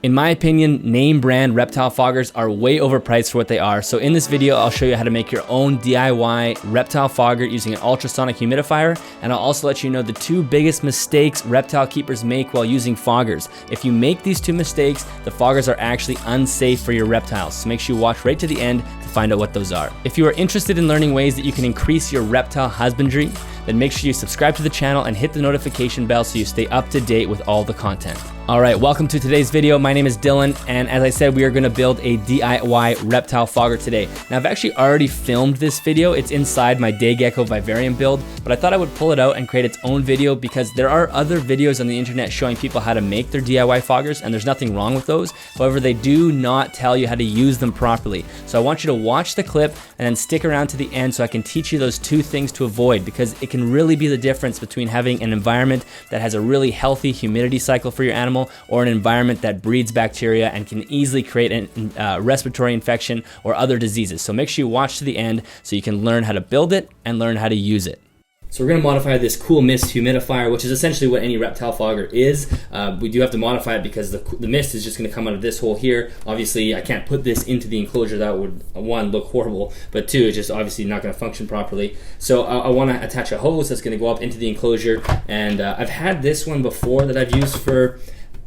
In my opinion, name brand reptile foggers are way overpriced for what they are. So in this video, I'll show you how to make your own DIY reptile fogger using an ultrasonic humidifier. And I'll also let you know the 2 biggest mistakes reptile keepers make while using foggers. If you make these 2 mistakes, the foggers are actually unsafe for your reptiles. So make sure you watch right to the end to find out what those are. If you are interested in learning ways that you can increase your reptile husbandry, then make sure you subscribe to the channel and hit the notification bell so you stay up to date with all the content. All right, welcome to today's video. My name is Dylan, and as I said, we are gonna build a DIY reptile fogger today. Now, I've actually already filmed this video. It's inside my Day Gecko vivarium build, but I thought I would pull it out and create its own video because there are other videos on the internet showing people how to make their DIY foggers, and there's nothing wrong with those. However, they do not tell you how to use them properly. So I want you to watch the clip and then stick around to the end so I can teach you those 2 things to avoid, because it can really be the difference between having an environment that has a really healthy humidity cycle for your animal or an environment that breeds bacteria and can easily create a respiratory infection or other diseases. So make sure you watch to the end so you can learn how to build it and learn how to use it. So we're going to modify this cool mist humidifier, which is essentially what any reptile fogger is. We do have to modify it because the mist is just going to come out of this hole here. Obviously, I can't put this into the enclosure. That would, 1, look horrible, but 2, it's just obviously not going to function properly. So I want to attach a hose that's going to go up into the enclosure. And I've had this one before that I've used for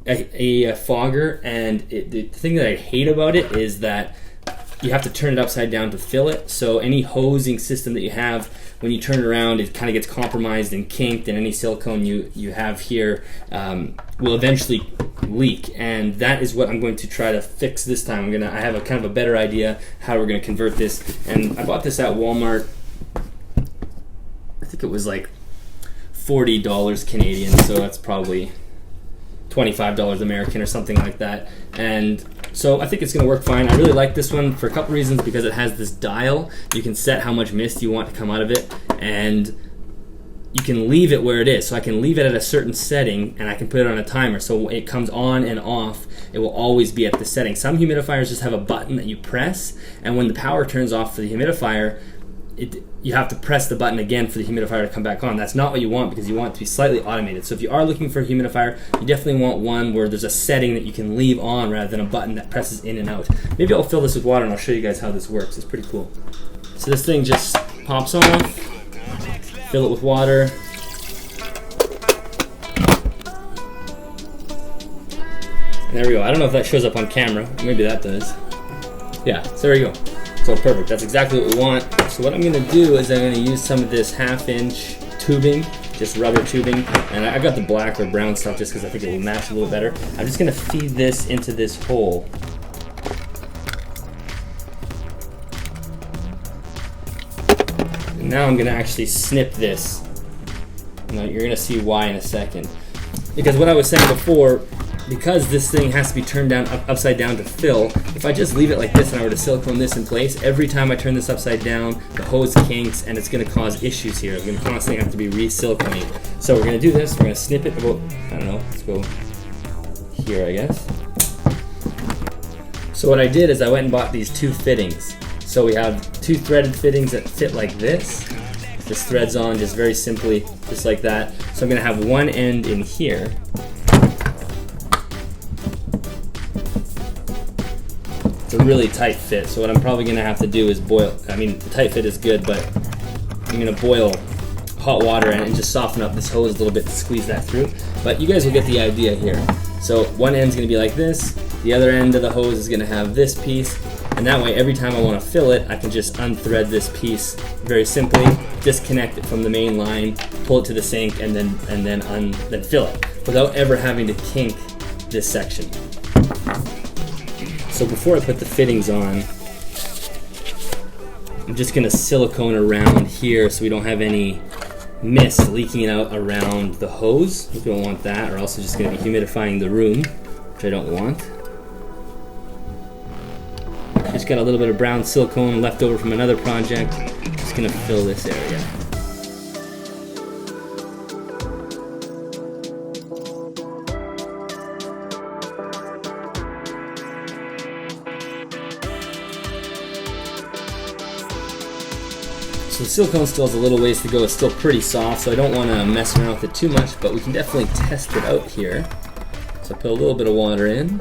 a fogger, and the thing that I hate about it is that you have to turn it upside down to fill it. So any hosing system that you have, when you turn it around, it kind of gets compromised and kinked, and any silicone you have here will eventually leak. And that is what I'm going to try to fix this time. I have a kind of a better idea how we're going to convert this. And I bought this at Walmart. I think it was like $40 Canadian, so that's probably $25 American or something like that. And so I think it's gonna work fine. I really like this one for a couple reasons, because it has this dial. You can set how much mist you want to come out of it, and you can leave it where it is. So I can leave it at a certain setting, and I can put it on a timer. So when it comes on and off, it will always be at the setting. Some humidifiers just have a button that you press, and when the power turns off for the humidifier, you have to press the button again for the humidifier to come back on. That's not what you want, because you want it to be slightly automated. So if you are looking for a humidifier, you definitely want one where there's a setting that you can leave on rather than a button that presses in and out. Maybe I'll fill this with water and I'll show you guys how this works. It's pretty cool. So this thing just pops off, fill it with water. And there we go. I don't know if that shows up on camera. Maybe that does. Yeah, so there you go. So perfect, that's exactly what we want. So what I'm gonna do is I'm gonna use some of this 1/2-inch tubing, just rubber tubing, and I got the black or brown stuff just because I think it will match a little better. I'm just gonna feed this into this hole. And now I'm gonna actually snip this. Now you're gonna see why in a second. Because what I was saying before, because this thing has to be turned down upside down to fill, if I just leave it like this and I were to silicone this in place, every time I turn this upside down, the hose kinks and it's going to cause issues here. I'm going to constantly have to be re-siliconing. So we're going to do this. We're going to snip it about, I don't know, let's go here, I guess. So what I did is I went and bought these 2 fittings. So we have 2 threaded fittings that fit like this. This threads on just very simply, just like that. So I'm going to have one end in here. It's a really tight fit, so what I'm probably gonna have to do is boil. I mean, the tight fit is good, but I'm gonna boil hot water and just soften up this hose a little bit to squeeze that through. But you guys will get the idea here. So one end's gonna be like this, the other end of the hose is gonna have this piece, and that way every time I wanna fill it, I can just unthread this piece very simply, disconnect it from the main line, pull it to the sink, and then fill it without ever having to kink this section. So before I put the fittings on, I'm just gonna silicone around here so we don't have any mist leaking out around the hose. We don't want that, or else it's just gonna be humidifying the room, which I don't want. Just got a little bit of brown silicone left over from another project. Just gonna fill this area. So the silicone still has a little ways to go. It's still pretty soft, so I don't want to mess around with it too much, but we can definitely test it out here. So I put a little bit of water in.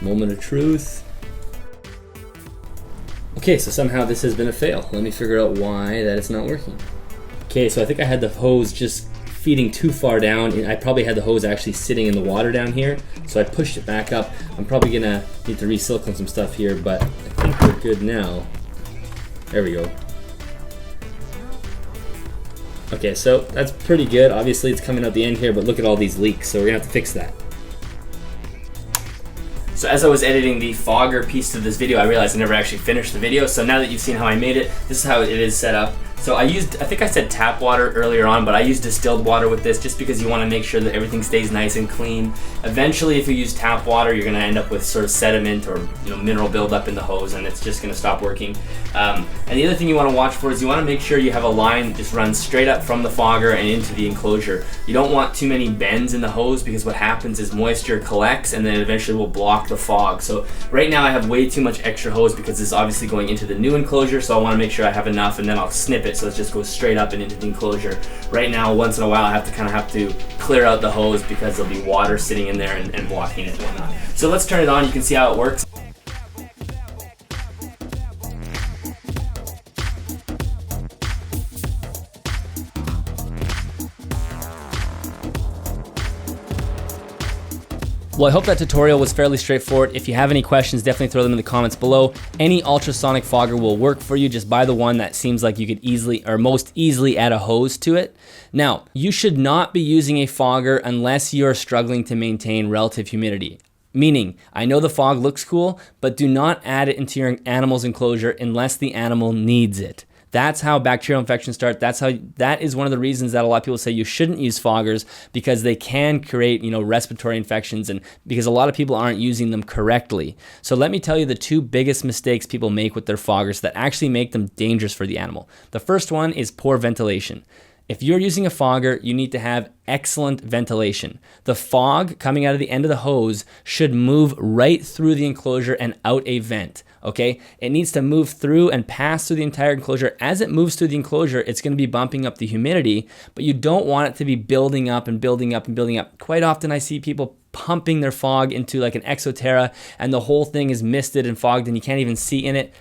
Moment of truth. Okay, so somehow this has been a fail. Let me figure out why that it's not working. Okay, so I think I had the hose just feeding too far down, and I probably had the hose actually sitting in the water down here, so I pushed it back up. I'm probably gonna need to re-silicone some stuff here, but I think we're good now. There we go. Okay, so that's pretty good. Obviously it's coming out the end here, but look at all these leaks, so we're gonna have to fix that. So as I was editing the fogger piece to this video, I realized I never actually finished the video. So now that you've seen how I made it, this is how it is set up. So I think I said tap water earlier on, but I used distilled water with this just because you want to make sure that everything stays nice and clean. Eventually, if you use tap water, you're going to end up with sort of sediment or mineral buildup in the hose, and it's just going to stop working. And the other thing you want to watch for is you want to make sure you have a line just run straight up from the fogger and into the enclosure. You don't want too many bends in the hose, because what happens is moisture collects and then it eventually will block the fog. So right now I have way too much extra hose because this is obviously going into the new enclosure, so I want to make sure I have enough, and then I'll snip it so it just goes straight up and into the enclosure. Right now, once in a while, I have to clear out the hose because there'll be water sitting in there and blocking it and whatnot. So let's turn it on. You can see how it works. Well, I hope that tutorial was fairly straightforward. If you have any questions, definitely throw them in the comments below. Any ultrasonic fogger will work for you. Just buy the one that seems like you could easily or most easily add a hose to it. Now, you should not be using a fogger unless you are struggling to maintain relative humidity. Meaning, I know the fog looks cool, but do not add it into your animal's enclosure unless the animal needs it. That's how bacterial infections start. That is one of the reasons that a lot of people say you shouldn't use foggers, because they can create, respiratory infections, and because a lot of people aren't using them correctly. So let me tell you the two biggest mistakes people make with their foggers that actually make them dangerous for the animal. The first one is poor ventilation. If you're using a fogger, you need to have excellent ventilation. The fog coming out of the end of the hose should move right through the enclosure and out a vent, okay? It needs to move through and pass through the entire enclosure. As it moves through the enclosure, it's gonna be bumping up the humidity, but you don't want it to be building up and building up and building up. Quite often I see people pumping their fog into like an Exoterra, and the whole thing is misted and fogged and you can't even see in it.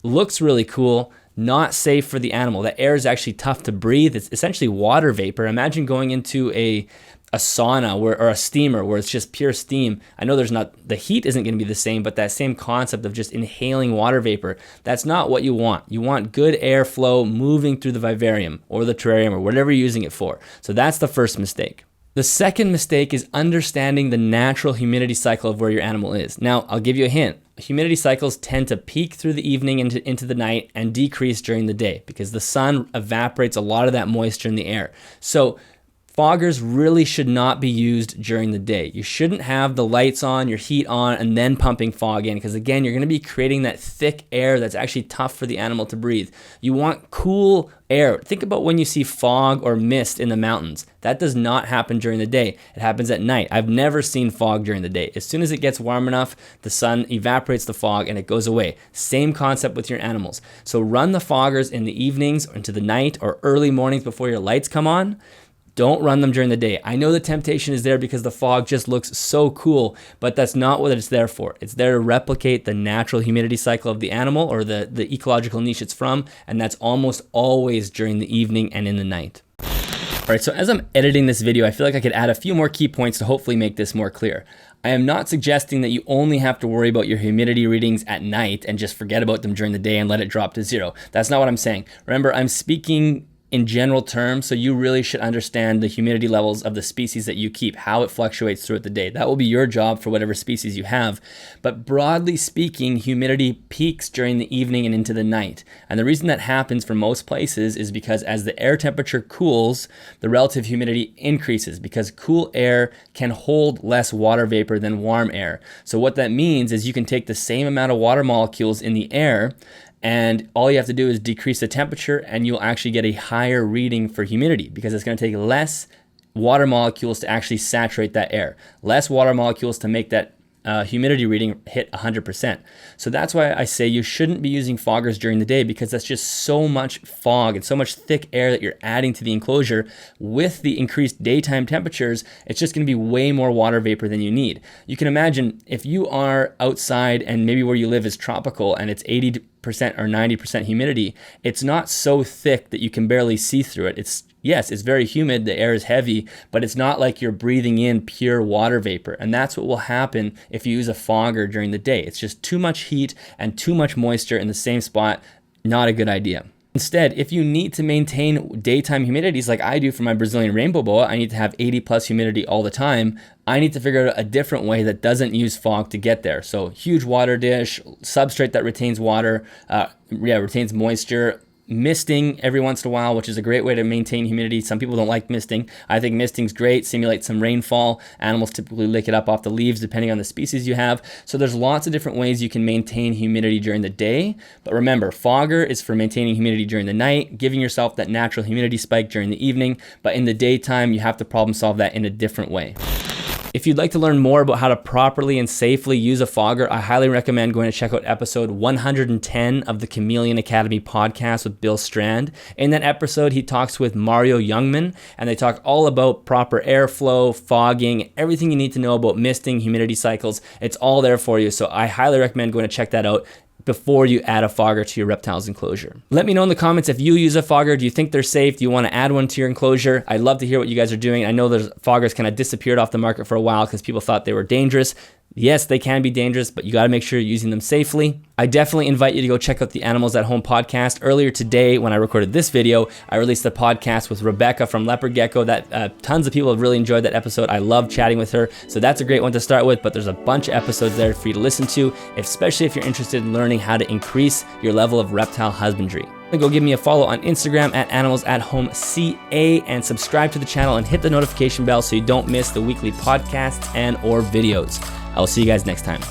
Looks really cool. Not safe for the animal. The air is actually tough to breathe. It's essentially water vapor. Imagine going into a sauna or a steamer where it's just pure steam. I know the heat isn't going to be the same, but that same concept of just inhaling water vapor, that's not what you want. You want good airflow moving through the vivarium or the terrarium or whatever you're using it for. So that's the first mistake. The second mistake is understanding the natural humidity cycle of where your animal is. Now, I'll give you a hint. Humidity cycles tend to peak through the evening into the night and decrease during the day because the sun evaporates a lot of that moisture in the air. So foggers really should not be used during the day. You shouldn't have the lights on, your heat on, and then pumping fog in, because again, you're gonna be creating that thick air that's actually tough for the animal to breathe. You want cool air. Think about when you see fog or mist in the mountains. That does not happen during the day. It happens at night. I've never seen fog during the day. As soon as it gets warm enough, the sun evaporates the fog and it goes away. Same concept with your animals. So run the foggers in the evenings or into the night or early mornings before your lights come on. Don't run them during the day. I know the temptation is there because the fog just looks so cool, but that's not what it's there for. It's there to replicate the natural humidity cycle of the animal or the ecological niche it's from, and that's almost always during the evening and in the night. All right, so as I'm editing this video, I feel like I could add a few more key points to hopefully make this more clear. I am not suggesting that you only have to worry about your humidity readings at night and just forget about them during the day and let it drop to zero. That's not what I'm saying. Remember, I'm speaking in general terms, so you really should understand the humidity levels of the species that you keep, how it fluctuates throughout the day. That will be your job for whatever species you have. But broadly speaking, humidity peaks during the evening and into the night. And the reason that happens for most places is because as the air temperature cools, the relative humidity increases because cool air can hold less water vapor than warm air. So what that means is you can take the same amount of water molecules in the air, and all you have to do is decrease the temperature and you'll actually get a higher reading for humidity because it's going to take less water molecules to actually saturate that air. Less water molecules to make that humidity reading hit 100%. So that's why I say you shouldn't be using foggers during the day, because that's just so much fog and so much thick air that you're adding to the enclosure. With the increased daytime temperatures, it's just going to be way more water vapor than you need. You can imagine if you are outside and maybe where you live is tropical and it's 80% or 90% humidity, it's not so thick that you can barely see through it. Yes, it's very humid, the air is heavy, but it's not like you're breathing in pure water vapor. And that's what will happen if you use a fogger during the day. It's just too much heat and too much moisture in the same spot. Not a good idea. Instead, if you need to maintain daytime humidities like I do for my Brazilian rainbow boa, I need to have 80+ humidity all the time. I need to figure out a different way that doesn't use fog to get there. So huge water dish, substrate that retains water, retains moisture, misting every once in a while, which is a great way to maintain humidity. Some people don't like misting. I think misting's great, simulates some rainfall. Animals typically lick it up off the leaves depending on the species you have. So there's lots of different ways you can maintain humidity during the day. But remember, fogger is for maintaining humidity during the night, giving yourself that natural humidity spike during the evening. But in the daytime, you have to problem solve that in a different way. If you'd like to learn more about how to properly and safely use a fogger, I highly recommend going to check out episode 110 of the Chameleon Academy podcast with Bill Strand. In that episode, he talks with Mario Youngman, and they talk all about proper airflow, fogging, everything you need to know about misting, humidity cycles. It's all there for you, so I highly recommend going to check that out before you add a fogger to your reptile's enclosure. Let me know in the comments if you use a fogger. Do you think they're safe? Do you want to add one to your enclosure? I'd love to hear what you guys are doing. I know there's foggers kind of disappeared off the market for a while because people thought they were dangerous. Yes, they can be dangerous, but you got to make sure you're using them safely. I definitely invite you to go check out the Animals at Home podcast. Earlier today, when I recorded this video, I released a podcast with Rebecca from Leopard Gecko that tons of people have really enjoyed that episode. I love chatting with her. So that's a great one to start with, but there's a bunch of episodes there for you to listen to, especially if you're interested in learning how to increase your level of reptile husbandry. Go give me a follow on Instagram at animalsathomeca and subscribe to the channel and hit the notification bell so you don't miss the weekly podcasts and or videos. I will see you guys next time.